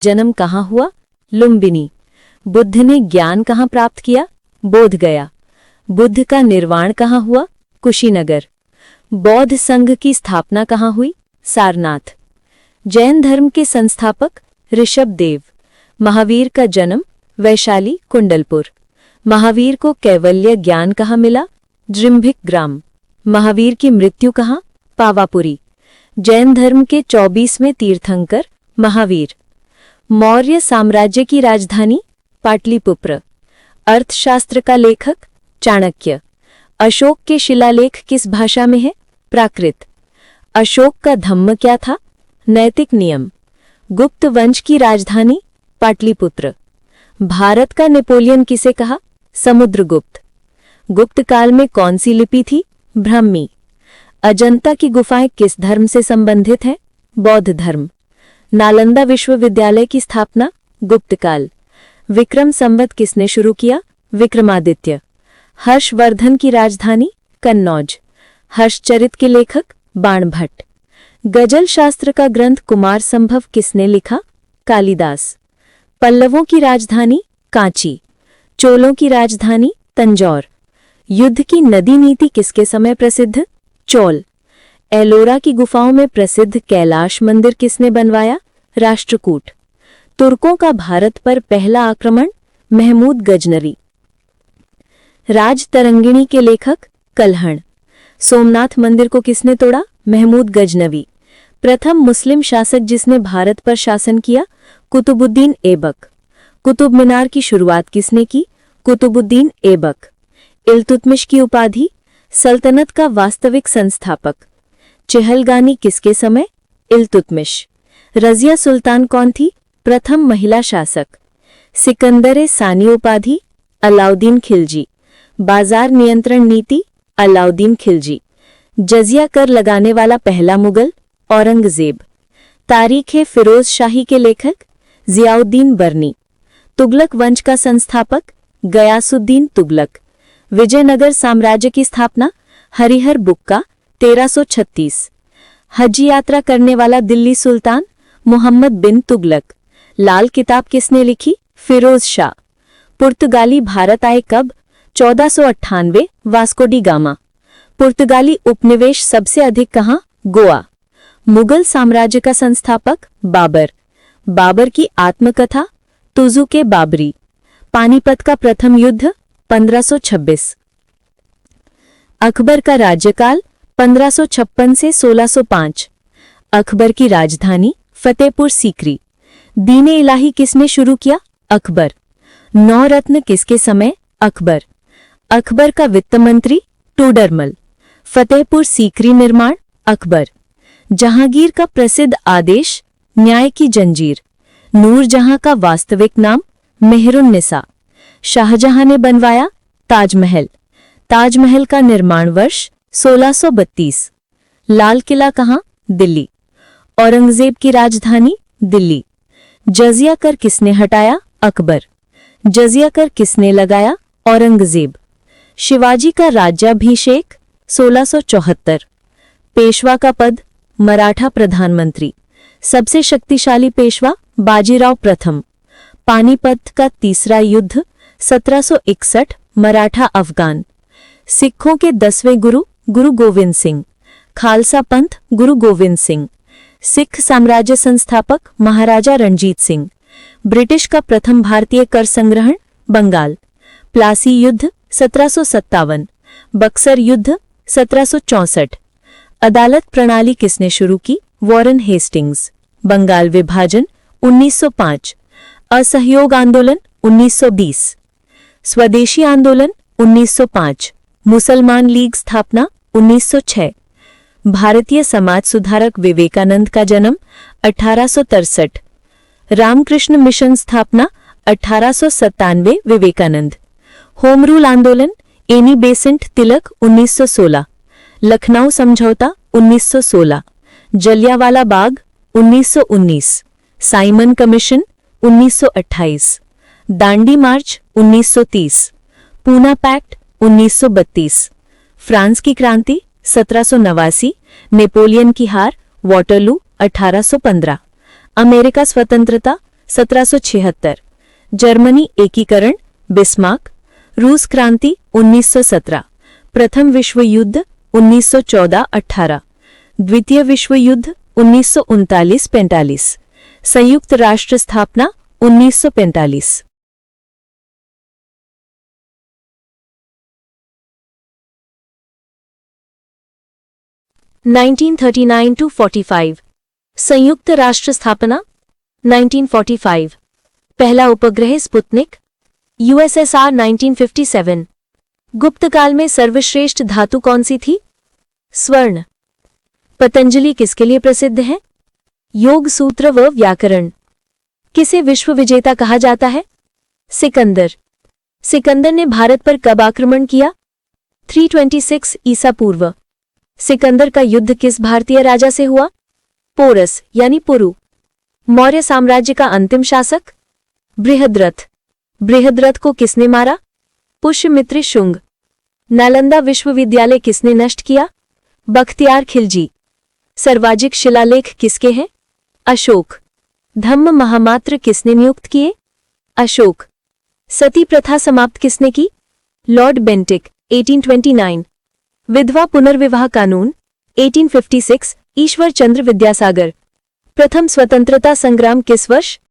जन्म कहाँ हुआ? लुम्बिनी। बुद्ध ने ज्ञान कहाँ प्राप्त किया? बोध गया। बुद्ध का निर्वाण कहाँ हुआ? कुशीनगर। बौद्ध संघ की स्थापना कहाँ हुई? सारनाथ। जैन धर्म के संस्थापक? ऋषभदेव। महावीर का जन्म? वैशाली, कुंडलपुर। महावीर को कैवल्य ज्ञान कहाँ मिला? जृंभिक ग्राम। महावीर की मृत्यु कहाँ? पावापुरी। जैन धर्म के 24वें तीर्थंकर? महावीर। मौर्य साम्राज्य की राजधानी? पाटलिपुत्र। अर्थशास्त्र का लेखक? चाणक्य। अशोक के शिलालेख किस भाषा में है? प्राकृत। अशोक का धम्म क्या था? नैतिक नियम। गुप्त वंश की राजधानी? पाटलिपुत्र। भारत का नेपोलियन किसे कहा? समुद्रगुप्त। गुप्त काल में कौन सी लिपि थी? ब्राह्मी। अजंता की गुफाएं किस धर्म से संबंधित हैं? बौद्ध धर्म। नालंदा विश्वविद्यालय की स्थापना? गुप्त काल। विक्रम संवत किसने शुरू किया? विक्रमादित्य। हर्षवर्धन की राजधानी? कन्नौज। हर्षचरित के लेखक? बाणभट्ट। गजल शास्त्र का ग्रंथ कुमार संभव किसने लिखा? कालिदास। पल्लवों की राजधानी? कांची। चोलों की राजधानी? तंजौर। युद्ध की नदी नीति किसके समय प्रसिद्ध? चोल। एलोरा की गुफाओं में प्रसिद्ध कैलाश मंदिर किसने बनवाया? राष्ट्रकूट। तुर्कों का भारत पर पहला आक्रमण? महमूद गजनरी। राजतरंगिणी के लेखक? कल्हण। सोमनाथ मंदिर को किसने तोड़ा? महमूद गजनवी। प्रथम मुस्लिम शासक जिसने भारत पर शासन किया? कुतुबुद्दीन ऐबक। कुतुब मीनार की शुरुआत किसने की? कुतुबुद्दीन ऐबक। इल्तुतमिश की उपाधि? सल्तनत का वास्तविक संस्थापक। चहलगानी किसके समय? इल्तुतमिश। रजिया सुल्तान कौन थी? प्रथम महिला शासक। सिकंदर सानी उपाधि? अलाउद्दीन खिलजी। बाजार नियंत्रण नीति? अलाउद्दीन खिलजी। जजिया कर लगाने वाला पहला मुगल? औरंगजेब। तारीख़ फिरोज शाही के लेखक? जियाउद्दीन बर्नी। तुगलक वंश का संस्थापक? गयासुद्दीन तुगलक। विजयनगर साम्राज्य की स्थापना? हरिहर बुक्का 1336। हज यात्रा करने वाला दिल्ली सुल्तान? मोहम्मद बिन तुगलक। लाल किताब किसने लिखी? फिरोज शाह। पुर्तगाली भारत आए कब? 1498। Vasco D gamma. पुर्तगाली उपनिवेश सबसे अधिक कहाँ? गोवा। मुगल साम्राज्य का संस्थापक? बाबर। बाबर की आत्मकथा? तुजुके बाबरी। पानीपत का प्रथम युद्ध? 1526। अकबर का राज्यकाल? 1556 से 1605। अकबर की राजधानी? फतेहपुर सीकरी। दीने इलाही किसने शुरू किया? अकबर। नौरत्न किसके समय? अकबर। अकबर का वित्त मंत्री? टोडरमल। फतेहपुर सीकरी निर्माण? अकबर। जहांगीर का प्रसिद्ध आदेश? न्याय की जंजीर। नूरजहां का वास्तविक नाम? मेहरुन्निसा। शाहजहां ने बनवाया? ताजमहल। ताजमहल का निर्माण वर्ष? 1632। लाल किला कहाँ? दिल्ली। औरंगजेब की राजधानी? दिल्ली। जजिया कर किसने हटाया? अकबर। जजिया कर किसने लगाया? औरंगजेब। शिवाजी का राज्याभिषेक? 1674। पेशवा का पद? मराठा प्रधानमंत्री। सबसे शक्तिशाली पेशवा? बाजीराव प्रथम। पानीपत का तीसरा युद्ध? 1761। मराठा अफगान। सिखों के 10वें गुरु? गुरु गोविंद सिंह। खालसा पंथ? गुरु गोविंद सिंह। सिख साम्राज्य संस्थापक? महाराजा रणजीत सिंह। ब्रिटिश का प्रथम भारतीय कर संग्रहण? बंगाल। प्लासी युद्ध? 1757। बक्सर युद्ध? 1764। अदालत प्रणाली किसने शुरू की? Warren Hastings. बंगाल विभाजन? 1905। असहयोग आंदोलन? 1920। स्वदेशी आंदोलन? 1905। मुसलमान लीग स्थापना? 1906। भारतीय समाज सुधारक विवेकानंद का जन्म? 1863। रामकृष्ण मिशन स्थापना? 1897। विवेकानंद। होम रूल आंदोलन? एनी बेसेंट तिलक 1916। लखनऊ समझौता? 1916। जलियांवाला बाग? 1919। Simon commission? 1928। दांडी मार्च? 1930। पूना पैक्ट? 1932। फ्रांस की क्रांति? 1789। नेपोलियन की हार? वॉटरलू? 1815। अमेरिका स्वतंत्रता? 1776। जर्मनी एकीकरण, बिस्मार्क। रूस क्रांति 1917। प्रथम विश्व युद्ध 1914-18। द्वितीय विश्व युद्ध 1939-45। संयुक्त राष्ट्र स्थापना 1945। 1939-45। संयुक्त राष्ट्र स्थापना 1945। पहला उपग्रह स्पुतनिक। यूएसएसआर 1957। गुप्त काल में सर्वश्रेष्ठ धातु कौन सी थी? स्वर्ण। पतंजलि किसके लिए प्रसिद्ध है? योग सूत्र व व्याकरण। किसे विश्व विजेता कहा जाता है? सिकंदर। सिकंदर ने भारत पर कब आक्रमण किया? 326 ईसा पूर्व। सिकंदर का युद्ध किस भारतीय राजा से हुआ? पोरस यानी पुरु। मौर्य साम्राज्य का अंतिम शासक? बृहद्रथ। बृहद्रथ को किसने मारा? पुष्यमित्र शुंग। नालंदा विश्वविद्यालय किसने नष्ट किया? बख्तियार खिलजी। सर्वाजिक शिलालेख किसके हैं? अशोक। धम्म महामात्र किसने नियुक्त किए? अशोक। सती प्रथा समाप्त किसने की? Lord Bentinck 1829। विधवा पुनर्विवाह कानून 1856 ईश्वर चंद्र विद्यासागर। प्रथम स्वतंत्रता संग्राम किस वर्ष?